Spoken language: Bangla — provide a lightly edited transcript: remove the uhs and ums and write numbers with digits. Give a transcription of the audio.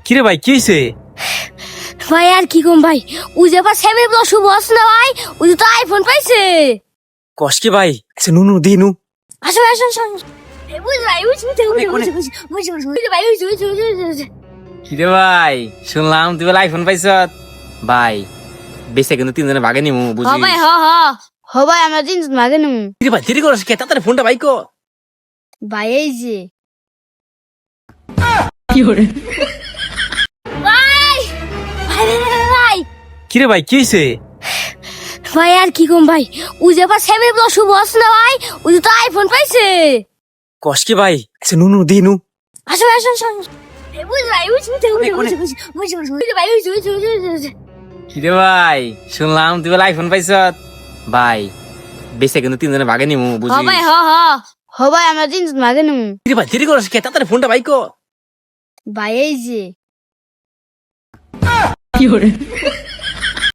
কিরে ভাই কি হইছে? ভাই আর কি কম ভাই, ও যে আবার সেভেন প্লাস বস না ভাই, ও তো আইফোন পাইছে। কস কি ভাই? আচ্ছা নুনু দিনু আসো আসো আসো বুঝ ভাই বুঝ বুঝ ভাই বুঝ। কিরে ভাই শুনলাম তুই বলে আইফোন পাইছ ভাই। বেশি কিন্তু তিনজনে ভাগে নিমু হ বুঝি। ভাই হ ভাই আমরা তিনজন মাগে নেব। কিরে ভাই দেরি করছ কে? তাড়াতাড়ি ফোনটা ভাই কো। ভাই এই যে ভাই ভাই ভাই কিরে ভাই কি হইছে? ভাই আর কি কম ভাই, ও যে আবার সেভেন প্লাস বস না ভাই, ও তো আইফোন পাইছে। কস কি ভাই? আচ্ছা নুনু দিনু আসো আসো আসো বুঝ ভাই বুঝ ভাই বুঝ। কিরে ভাই শুনলাম তুই বলে আইফোন পাইছ ভাই। বেশি কিন্তু তিনজনে ভাগে নিমু হ বুঝি। ভাই হ ভাই আমরা তিনজন মাগে নেব। কিরে ভাই দেরি করছ কে? তাড়াতাড়ি ফোনটা ভাই কো। ভাই এই যে